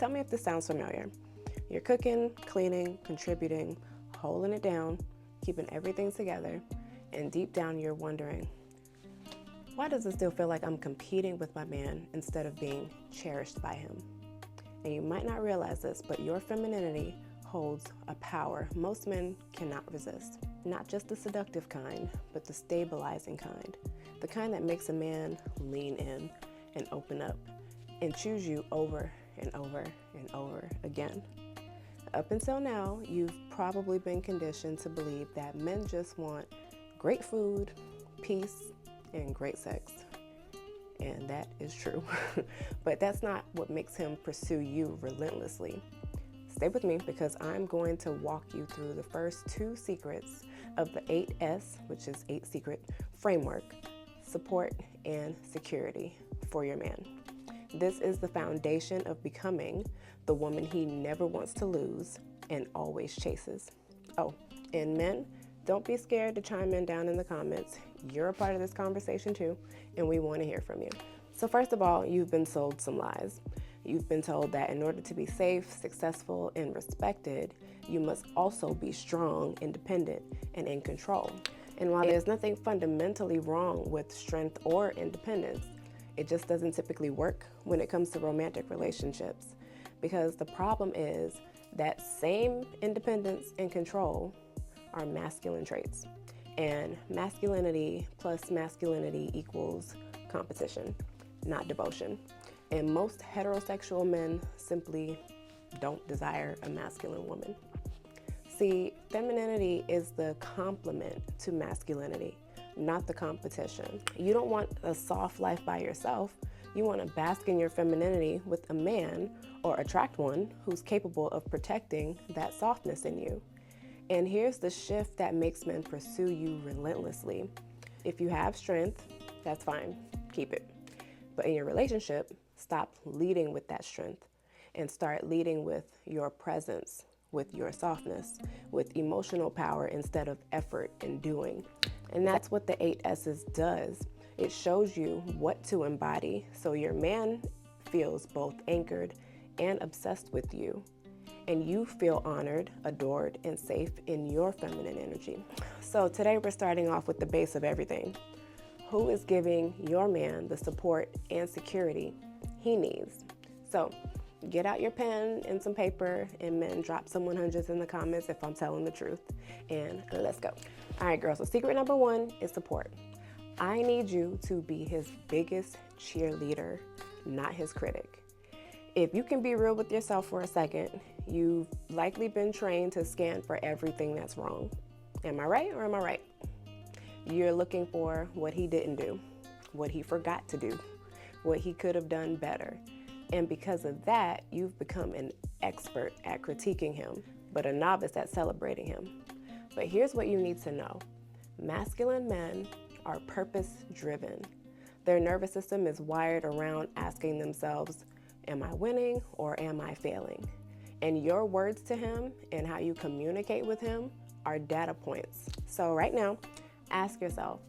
Tell me if this sounds familiar. You're cooking, cleaning, contributing, holding it down, keeping everything together, and deep down you're wondering, why does it still feel like I'm competing with my man instead of being cherished by him? And you might not realize this, but your femininity holds a power most men cannot resist. Not just the seductive kind, but the stabilizing kind. The kind that makes a man lean in and open up and choose you over and over and over again. Up until now, you've probably been conditioned to believe that men just want great food, peace, and great sex. And that is true. But that's not what makes him pursue you relentlessly. Stay with me because I'm going to walk you through the first 2 secrets of the 8S, which is 8 secret framework, support and security for your man. This is the foundation of becoming the woman he never wants to lose and always chases. Oh, and men, don't be scared to chime in down in the comments. You're a part of this conversation too, and we want to hear from you. So first of all, you've been sold some lies. You've been told that in order to be safe, successful, and respected, you must also be strong, independent, and in control. And while there's nothing fundamentally wrong with strength or independence, it just doesn't typically work when it comes to romantic relationships. Because the problem is that same independence and control are masculine traits. And masculinity plus masculinity equals competition, not devotion. And most heterosexual men simply don't desire a masculine woman. See, femininity is the complement to masculinity, not the competition. You don't want a soft life by yourself. You want to bask in your femininity with a man or attract one who's capable of protecting that softness in you. And here's the shift that makes men pursue you relentlessly. If you have strength, that's fine, keep it. But in your relationship, stop leading with that strength and start leading with your presence, with your softness, with emotional power instead of effort and doing. And that's what the 8 S's does. It shows you what to embody so your man feels both anchored and obsessed with you. And you feel honored, adored, and safe in your feminine energy. So today we're starting off with the base of everything. Who is giving your man the support and security he needs? So get out your pen and some paper, and men, drop some 100s in the comments if I'm telling the truth. And let's go. All right, girls, so secret number 1 is support. I need you to be his biggest cheerleader, not his critic. If you can be real with yourself for a second, you've likely been trained to scan for everything that's wrong. Am I right or am I right? You're looking for what he didn't do, what he forgot to do, what he could have done better. And because of that, you've become an expert at critiquing him, but a novice at celebrating him. But here's what you need to know. Masculine men are purpose-driven. Their nervous system is wired around asking themselves, am I winning or am I failing? And your words to him and how you communicate with him are data points. So right now, ask yourself,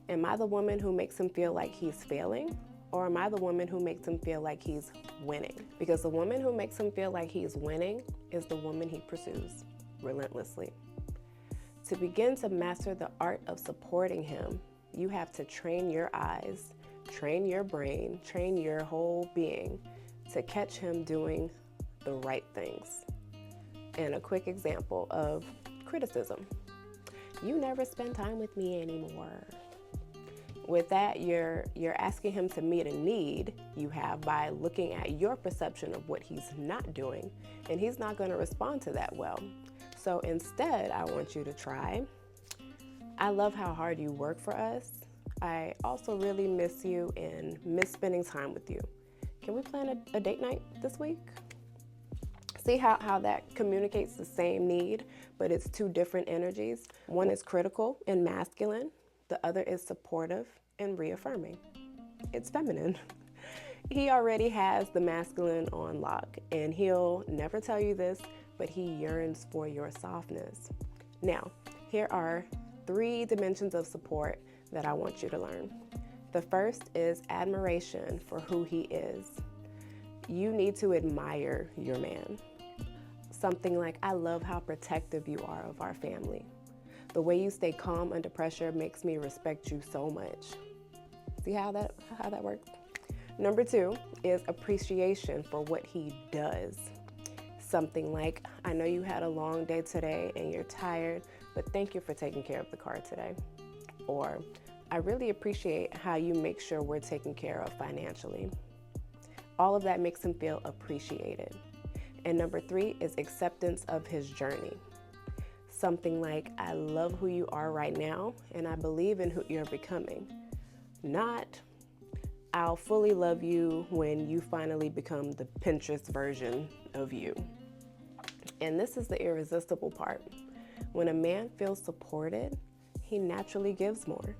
am I the woman who makes him feel like he's failing? Or am I the woman who makes him feel like he's winning? Because the woman who makes him feel like he's winning is the woman he pursues relentlessly. To begin to master the art of supporting him, you have to train your eyes, train your brain, train your whole being to catch him doing the right things. And a quick example of criticism. You never spend time with me anymore. With that, you're asking him to meet a need you have by looking at your perception of what he's not doing, and he's not going to respond to that well. So instead, I want you to try, I love how hard you work for us. I also really miss you and miss spending time with you. Can we plan a date night this week? See how that communicates the same need, but it's 2 different energies. One is critical and masculine. The other is supportive and reaffirming. It's feminine. He already has the masculine on lock, and he'll never tell you this, but he yearns for your softness. Now, here are 3 dimensions of support that I want you to learn. The first is admiration for who he is. You need to admire your man. Something like, I love how protective you are of our family. The way you stay calm under pressure makes me respect you so much. See how that works? Number 2 is appreciation for what he does. Something like, I know you had a long day today and you're tired, but thank you for taking care of the car today. Or, I really appreciate how you make sure we're taken care of financially. All of that makes him feel appreciated. And number 3 is acceptance of his journey. Something like, I love who you are right now, and I believe in who you're becoming. Not, I'll fully love you when you finally become the Pinterest version of you. And this is the irresistible part. When a man feels supported, he naturally gives more.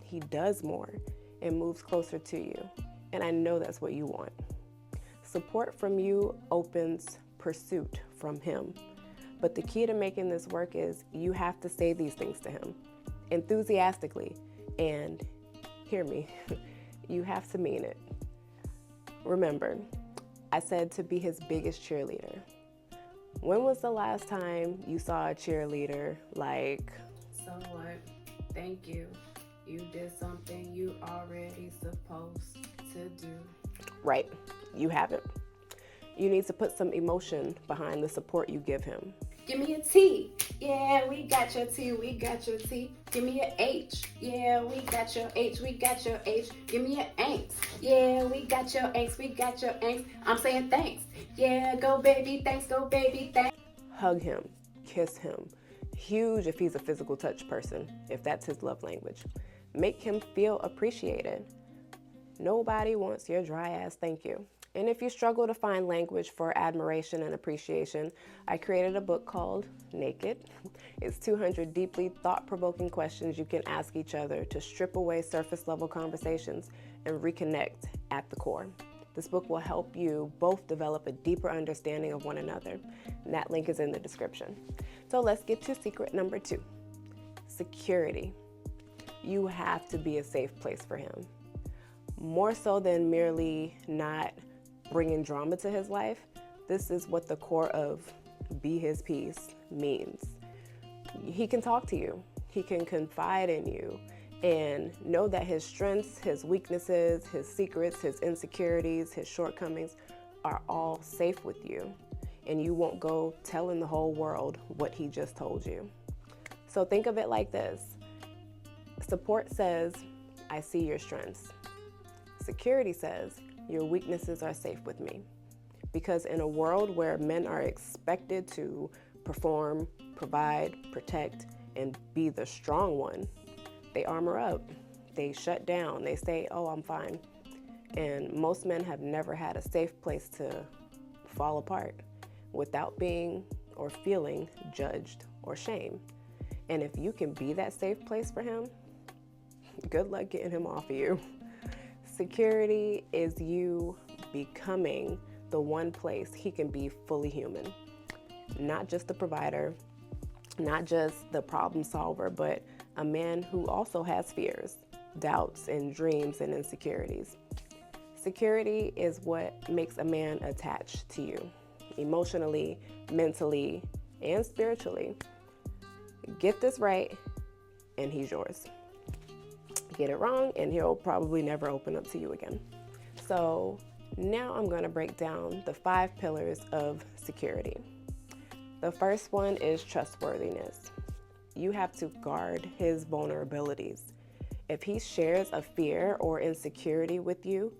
He does more and moves closer to you. And I know that's what you want. Support from you opens pursuit from him. But the key to making this work is you have to say these things to him enthusiastically. And hear me, you have to mean it. Remember, I said to be his biggest cheerleader. When was the last time you saw a cheerleader like, so what? Thank you. You did something you already supposed to do. Right, you haven't. You need to put some emotion behind the support you give him. Give me a T. Yeah, we got your T, we got your T. Give me an H. Yeah, we got your H, we got your H. Give me an angst. Yeah, we got your angst, we got your angst. I'm saying thanks. Yeah, go baby, thanks, go baby, thanks. Hug him, kiss him. Huge if he's a physical touch person, if that's his love language. Make him feel appreciated. Nobody wants your dry ass thank you. And if you struggle to find language for admiration and appreciation, I created a book called Naked. It's 200 deeply thought-provoking questions you can ask each other to strip away surface-level conversations and reconnect at the core. This book will help you both develop a deeper understanding of one another. And that link is in the description. So let's get to secret number 2, security. You have to be a safe place for him. More so than merely not bringing drama to his life, this is what the core of be his peace means. He can talk to you, he can confide in you, and know that his strengths, his weaknesses, his secrets, his insecurities, his shortcomings are all safe with you, and you won't go telling the whole world what he just told you. So think of it like this. Support says, I see your strengths. Security says, your weaknesses are safe with me. Because in a world where men are expected to perform, provide, protect, and be the strong one, they armor up, they shut down, they say, oh, I'm fine. And most men have never had a safe place to fall apart without being or feeling judged or shamed. And if you can be that safe place for him, good luck getting him off of you. Security is you becoming the one place he can be fully human. Not just the provider, not just the problem solver, but a man who also has fears, doubts, and dreams and insecurities. Security is what makes a man attached to you, emotionally, mentally, and spiritually. Get this right, and he's yours. Get it wrong, and he'll probably never open up to you again. So now I'm going to break down the 5 pillars of security. The first one is trustworthiness. You have to guard his vulnerabilities. If he shares a fear or insecurity with you,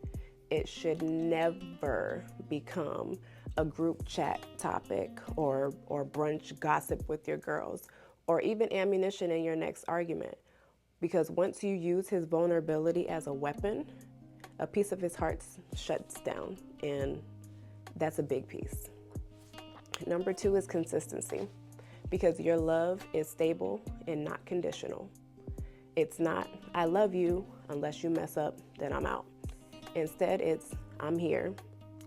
it should never become a group chat topic or brunch gossip with your girls, or even ammunition in your next argument. Because once you use his vulnerability as a weapon, a piece of his heart shuts down, and that's a big piece. Number 2 is consistency, because your love is stable and not conditional. It's not, I love you, unless you mess up, then I'm out. Instead, it's, I'm here,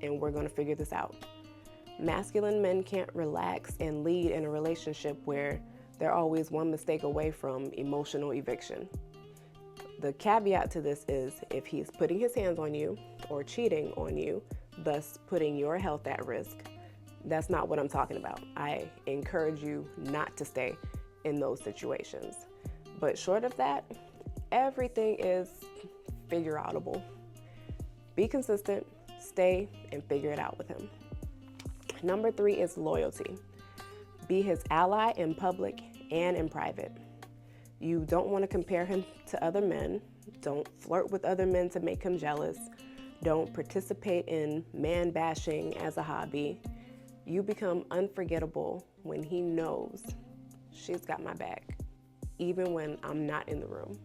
and we're gonna figure this out. Masculine men can't relax and lead in a relationship where they're always one mistake away from emotional eviction. The caveat to this is if he's putting his hands on you or cheating on you, thus putting your health at risk. That's not what I'm talking about. I encourage you not to stay in those situations. But short of that, everything is figure outable. Be consistent, stay, and figure it out with him. Number 3 is loyalty. Be his ally in public and in private. You don't want to compare him to other men. Don't flirt with other men to make him jealous. Don't participate in man bashing as a hobby. You become unforgettable when he knows she's got my back, even when I'm not in the room.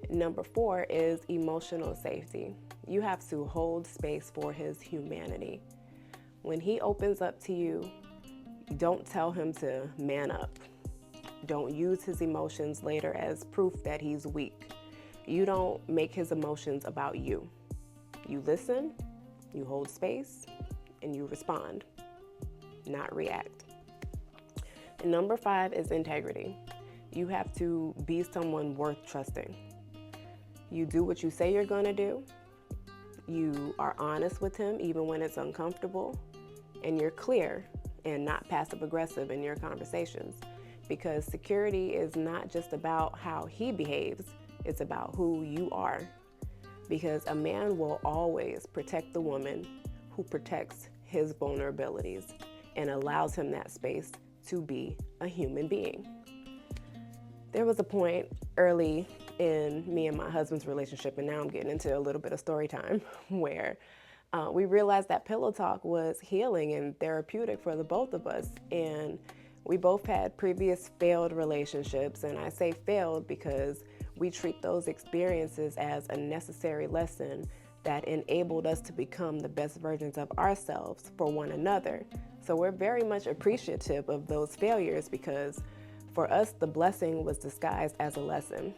Number 4 is emotional safety. You have to hold space for his humanity. When he opens up to you, don't tell him to man up. Don't use his emotions later as proof that he's weak. You don't make his emotions about you. You listen, you hold space, and you respond, not react. And number 5 is integrity. You have to be someone worth trusting. You do what you say you're going to do. You are honest with him even when it's uncomfortable. And you're clear and not passive aggressive in your conversations. Because security is not just about how he behaves, it's about who you are. Because a man will always protect the woman who protects his vulnerabilities and allows him that space to be a human being. There was a point early in me and my husband's relationship, and now I'm getting into a little bit of story time, where we realized that pillow talk was healing and therapeutic for the both of us. And we both had previous failed relationships, and I say failed because we treat those experiences as a necessary lesson that enabled us to become the best versions of ourselves for one another. So we're very much appreciative of those failures because for us, the blessing was disguised as a lesson.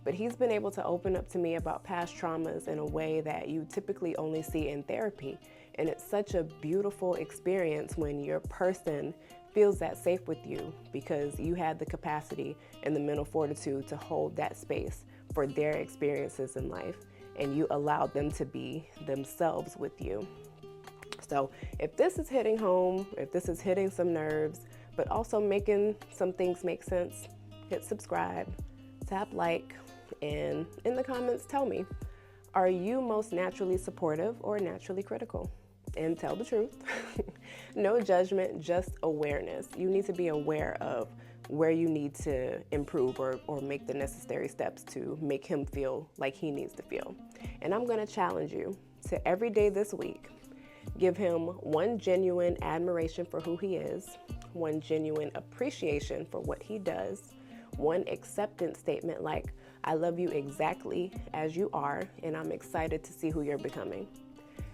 But he's been able to open up to me about past traumas in a way that you typically only see in therapy. And it's such a beautiful experience when your person feels that safe with you because you had the capacity and the mental fortitude to hold that space for their experiences in life, and you allowed them to be themselves with you. So if this is hitting home, if this is hitting some nerves, but also making some things make sense, hit subscribe, tap like, and in the comments tell me, are you most naturally supportive or naturally critical? And tell the truth. No judgment, just awareness. You need to be aware of where you need to improve or make the necessary steps to make him feel like he needs to feel. And I'm going to challenge you to every day this week, give him one genuine admiration for who he is, one genuine appreciation for what he does, one acceptance statement like, I love you exactly as you are, and I'm excited to see who you're becoming.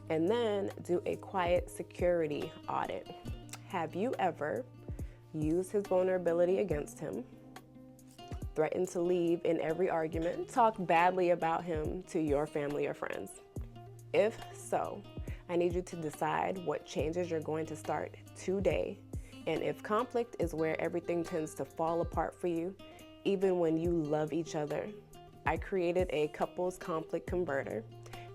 And then do a quiet security audit. Have you ever used his vulnerability against him, threatened to leave in every argument, talk badly about him to your family or friends? If so, I need you to decide what changes you're going to start today. And if conflict is where everything tends to fall apart for you, even when you love each other, I created a couples conflict converter,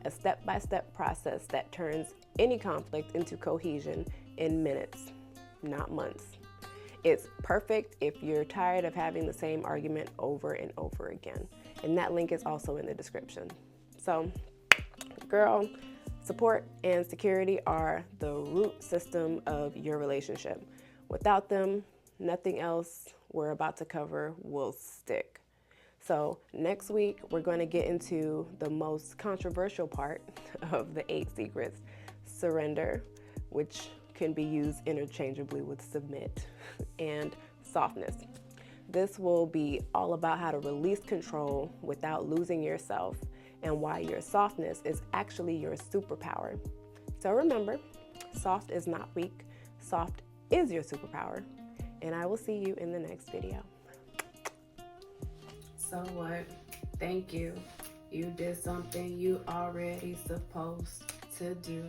a step-by-step process that turns any conflict into cohesion in minutes, not months. It's perfect if you're tired of having the same argument over and over again. And that link is also in the description. So, girl, support and security are the root system of your relationship. Without them, nothing else we're about to cover will stick. So next week, we're going to get into the most controversial part of the 8 secrets, surrender, which can be used interchangeably with submit, and softness. This will be all about how to release control without losing yourself and why your softness is actually your superpower. So remember, soft is not weak, soft is your superpower. And I will see you in the next video. So what? Thank you. You did something you already supposed to do.